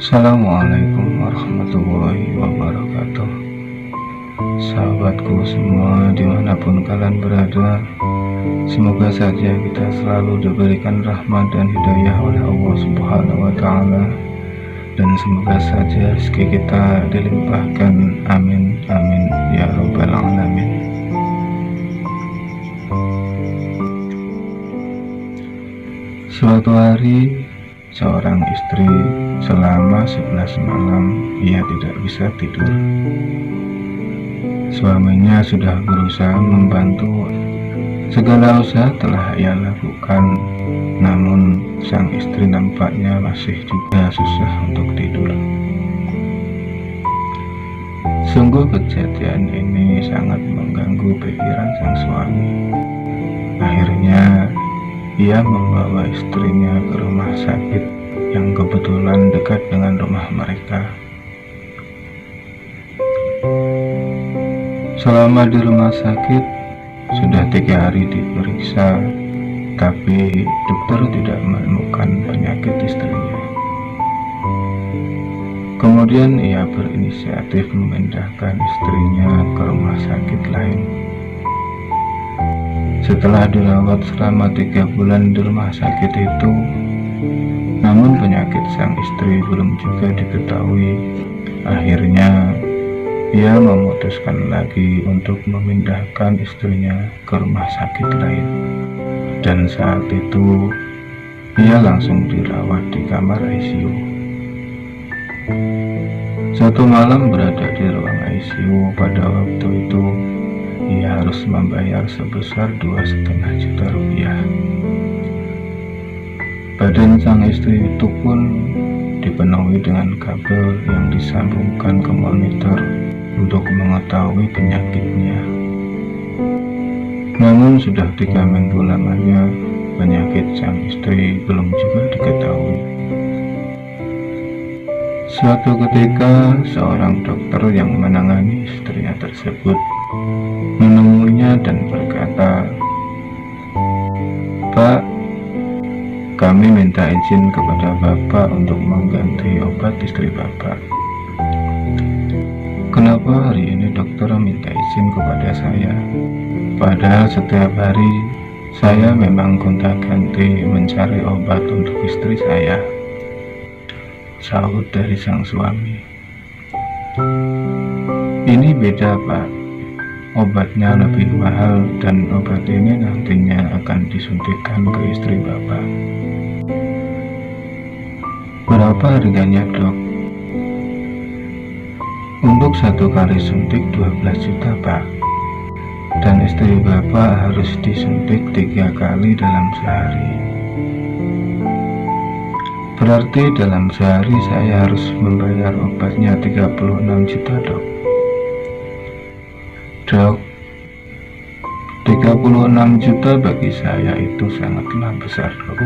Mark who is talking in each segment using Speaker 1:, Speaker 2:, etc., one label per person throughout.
Speaker 1: Assalamualaikum warahmatullahi wabarakatuh. Sahabatku semua dimanapun kalian berada, semoga saja kita selalu diberikan rahmat dan hidayah oleh Allah Subhanahu wa Ta'ala, dan semoga saja rezeki kita dilimpahkan. Amin amin ya rabbal alamin. Suatu hari, seorang istri selama 11 malam ia tidak bisa tidur. Suaminya sudah berusaha membantu, segala usaha telah ia lakukan, namun sang istri nampaknya masih juga susah untuk tidur. Sungguh kejadian ini sangat mengganggu pikiran sang suami. Akhirnya ia membawa istrinya ke rumah sakit yang kebetulan dekat dengan rumah mereka. Selama di rumah sakit, sudah 3 hari diperiksa, tapi dokter tidak menemukan penyakit istrinya. Kemudian ia berinisiatif memindahkan istrinya ke rumah sakit lain. Setelah dirawat selama 3 bulan di rumah sakit itu, namun penyakit sang istri belum juga diketahui. Akhirnya ia memutuskan lagi untuk memindahkan istrinya ke rumah sakit lain. Dan saat itu ia langsung dirawat di kamar ICU. Satu malam berada di ruang ICU, pada waktu itu ia harus membayar sebesar 2,5 juta rupiah. Badan sang istri itu pun dipenuhi dengan kabel yang disambungkan ke monitor untuk mengetahui penyakitnya. Namun sudah 3 minggu lamanya penyakit sang istri belum juga diketahui. Suatu ketika seorang dokter yang menangani istrinya tersebut menemuinya dan berkata, "Pak, kami minta izin kepada Bapak untuk mengganti obat istri Bapak." "Kenapa hari ini dokter minta izin kepada saya? Padahal setiap hari saya memang gonta-ganti mencari obat untuk istri saya," sahut dari sang suami. "Ini beda, Pak. Obatnya lebih mahal dan obat ini nantinya akan disuntikkan ke istri Bapak." "Berapa harganya, Dok?" "Untuk 1 kali suntik 12 juta, Pak. Dan istri Bapak harus disuntik 3 kali dalam sehari. Berarti dalam sehari saya harus membayar obatnya 36 juta, Dok." "Dok, 36 juta bagi saya itu sangatlah besar, Dok.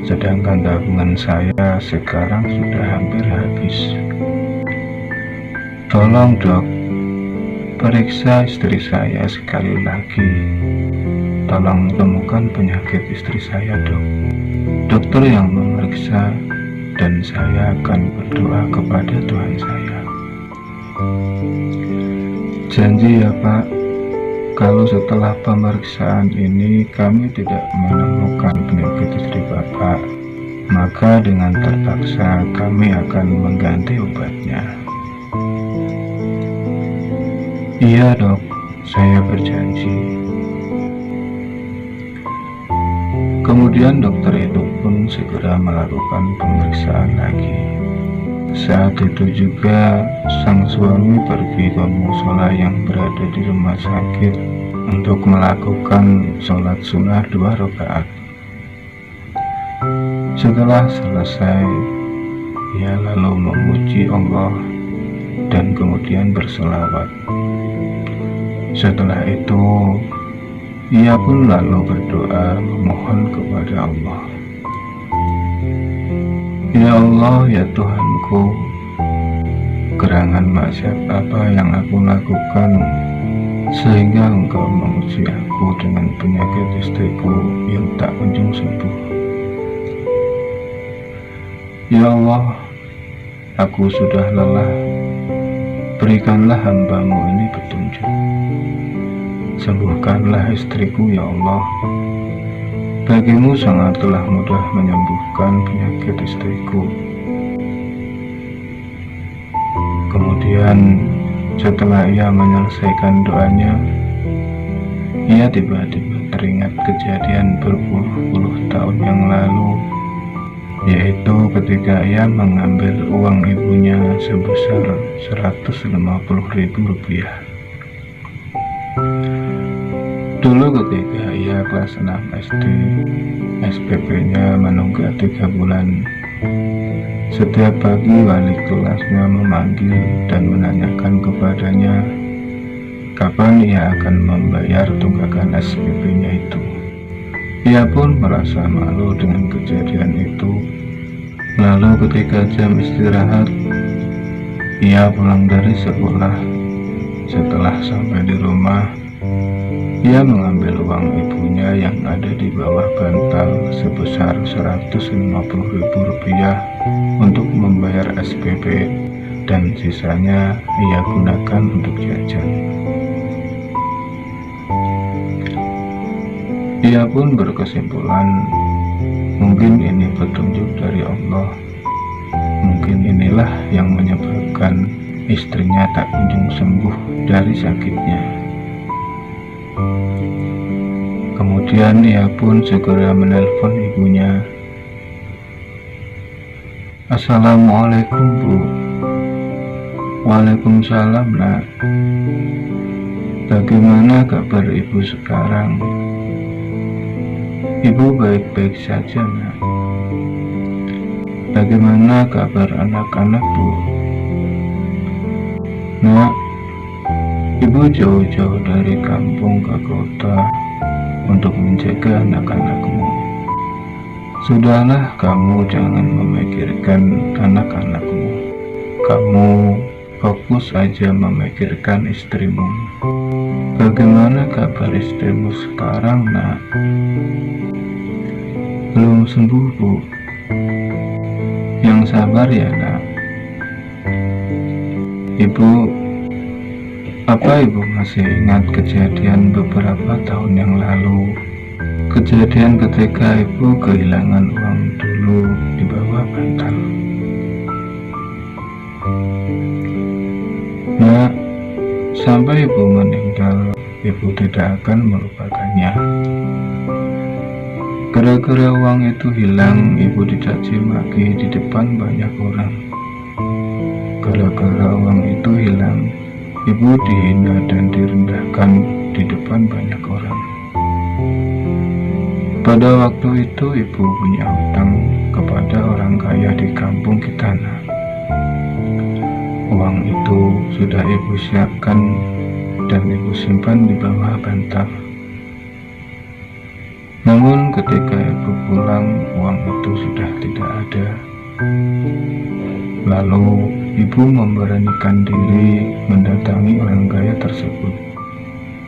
Speaker 1: Sedangkan tabungan saya sekarang sudah hampir habis. Tolong, Dok, periksa istri saya sekali lagi. Tolong temukan penyakit istri saya, Dok. Dokter yang memeriksa dan saya akan berdoa kepada Tuhan saya." "Janji ya, Pak, kalau setelah pemeriksaan ini kami tidak menemukan penyakit istri Bapak, maka dengan terpaksa kami akan mengganti obatnya." "Iya, Dok, saya berjanji." Kemudian dokter itu pun segera melakukan pemeriksaan lagi. Saat itu juga sang suami pergi ke musola yang berada di rumah sakit untuk melakukan sholat sunnah 2 rakaat. Setelah selesai, ia lalu memuji Allah dan kemudian berselawat. Setelah itu ia pun lalu berdoa memohon kepada Allah, "Ya Allah, ya Tuhanku, gerangan maksiat apa yang aku lakukan sehingga Engkau menguji aku dengan penyakit istriku yang tak kunjung sembuh. Ya Allah, aku sudah lelah. Berikanlah hamba-Mu ini petunjuk. Sembuhkanlah istriku ya Allah. Bagimu sangatlah mudah menyembuhkan penyakit istriku. Kemudian setelah ia menyelesaikan doanya, ia tiba-tiba teringat kejadian berpuluh-puluh tahun yang lalu, yaitu ketika ia mengambil uang ibunya sebesar Rp150.000. Dulu ketika ia kelas 6 SD, SPP-nya menunggak 3 bulan. Setiap pagi wali kelasnya memanggil dan menanyakan kepadanya kapan ia akan membayar tunggakan SPP-nya itu. Ia pun merasa malu dengan kejadian itu. Lalu ketika jam istirahat, ia pulang dari sekolah. Setelah sampai di rumah, ia mengambil uang ibunya yang ada di bawah bantal sebesar Rp150.000 untuk membayar SPP, dan sisanya ia gunakan untuk jajan. Ia pun berkesimpulan, mungkin ini petunjuk dari Allah. Mungkin inilah yang menyebabkan istrinya tak kunjung sembuh dari sakitnya. Kemudian ia pun segera menelpon ibunya. Assalamualaikum Bu. Waalaikumsalam Nak. Bagaimana kabar Ibu sekarang? Ibu baik-baik saja Nak. Bagaimana kabar anak-anak Bu? Nak, Ibu jauh-jauh dari kampung ke kota untuk menjaga anak-anakmu. Sudahlah, kamu jangan memikirkan anak-anakmu. Kamu fokus aja memikirkan istrimu. Bagaimana kabar istrimu sekarang Nak? Belum sembuh Bu. Yang sabar ya Nak. Ibu, apa Ibu masih ingat kejadian beberapa tahun yang lalu? Kejadian ketika Ibu kehilangan uang dulu di bawah bantal. Nah, sampai Ibu meninggal, Ibu tidak akan melupakannya. Gara-gara uang itu hilang, Ibu dicaci maki di depan banyak orang. Gara-gara uang itu hilang, Ibu dihina dan direndahkan di depan banyak orang. Pada waktu itu Ibu punya hutang kepada orang kaya di kampung kita Nak. Uang itu sudah Ibu siapkan dan Ibu simpan di bawah bantal. Namun ketika Ibu pulang, uang itu sudah tidak ada. Lalu Ibu memberanikan diri mendatangi orang kaya tersebut.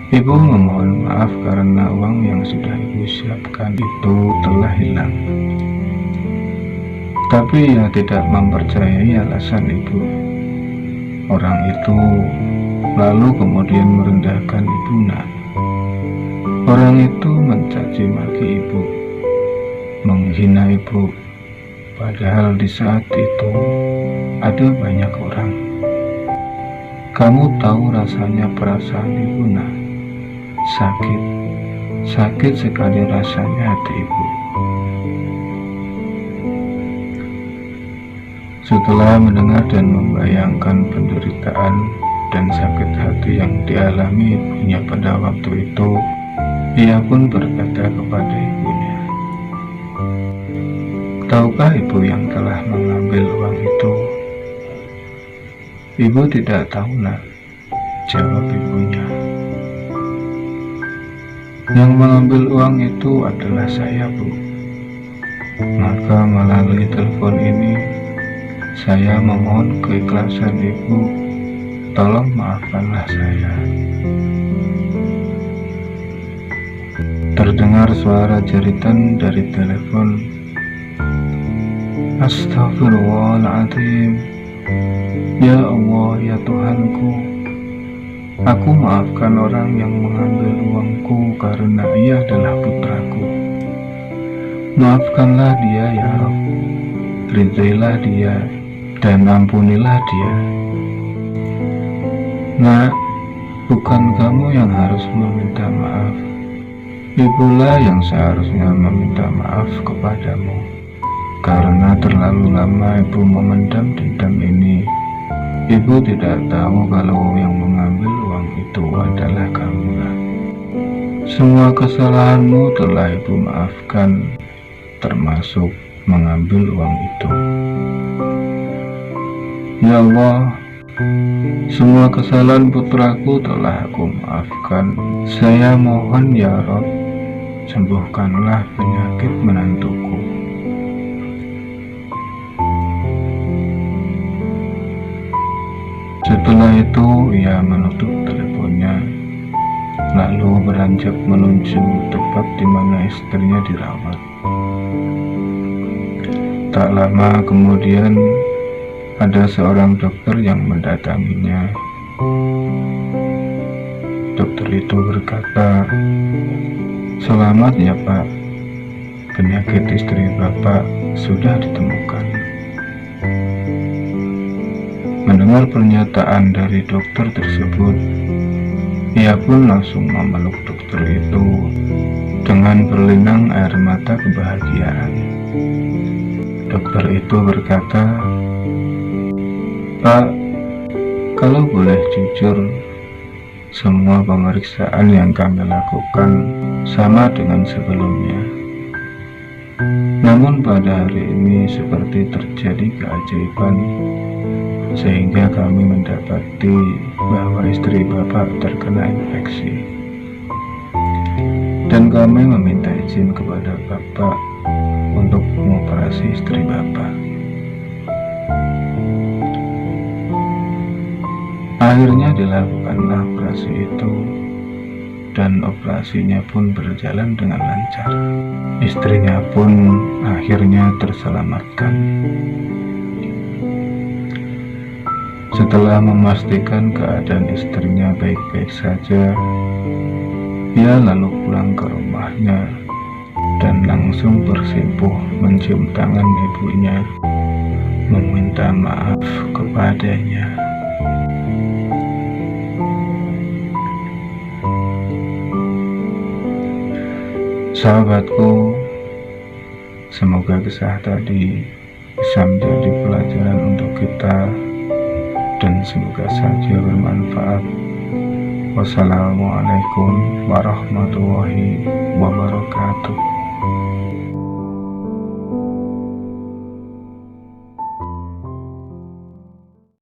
Speaker 1: Ibu memohon maaf karena uang yang sudah Ibu siapkan itu telah hilang. Tapi ia tidak mempercayai alasan Ibu. Orang itu lalu kemudian merendahkan Ibu Nak. Orang itu mencaci maki Ibu, menghina Ibu, padahal di saat itu ada banyak orang. Kamu tahu rasanya perasaan Ibu Nak? Sakit sekali rasanya hati Ibu. Setelah mendengar dan membayangkan penderitaan dan sakit hati yang dialami ibunya pada waktu itu, ia pun berkata kepada ibunya, "Tahukah Ibu yang telah mengambil uang itu?" "Ibu tidak tahu Nak," jawab ibunya. "Yang mengambil uang itu adalah saya Bu. Maka melalui telepon ini, saya memohon keikhlasan Ibu, tolong maafkanlah saya." Terdengar suara jeritan dari telepon. "Astagfirullahaladzim, Ya Allah, ya Tuhanku, aku maafkan orang yang mengambil uangku karena ia adalah putraku. Maafkanlah dia ya Rabb, ridailah dia, dan ampunilah dia. Nak, bukan kamu yang harus meminta maaf, ibulah yang seharusnya meminta maaf kepadamu. Karena terlalu lama ibu memendam dendam ini, ibu tidak tahu kalau yang mengambil uang itu adalah kamu. Semua kesalahanmu telah ibu maafkan, termasuk mengambil uang itu. Ya Allah, semua kesalahan putraku telah aku maafkan. Saya mohon ya Rabb, sembuhkanlah penyakit menantuku. Setelah itu ia menutup teleponnya, lalu beranjak menuju tempat di mana istrinya dirawat. Tak lama kemudian ada seorang dokter yang mendatanginya. Dokter itu berkata, "Selamat ya Pak, penyakit istri Bapak sudah ditemukan." Mendengar pernyataan dari dokter tersebut, ia pun langsung memeluk dokter itu dengan berlinang air mata kebahagiaan. Dokter itu berkata, "Pak, kalau boleh jujur, semua pemeriksaan yang kami lakukan sama dengan sebelumnya. Namun pada hari ini seperti terjadi keajaiban, sehingga kami mendapati bahwa istri Bapak terkena infeksi. Dan kami meminta izin kepada Bapak untuk mengoperasi istri Bapak." Akhirnya dilakukanlah operasi itu, dan operasinya pun berjalan dengan lancar. Istrinya pun akhirnya terselamatkan. Setelah memastikan keadaan istrinya baik-baik saja, ia lalu pulang ke rumahnya dan langsung bersimpuh mencium tangan ibunya, meminta maaf kepadanya. Sahabatku, semoga kisah tadi bisa menjadi pelajaran untuk kita, dan semoga saja bermanfaat. Wassalamualaikum warahmatullahi wabarakatuh.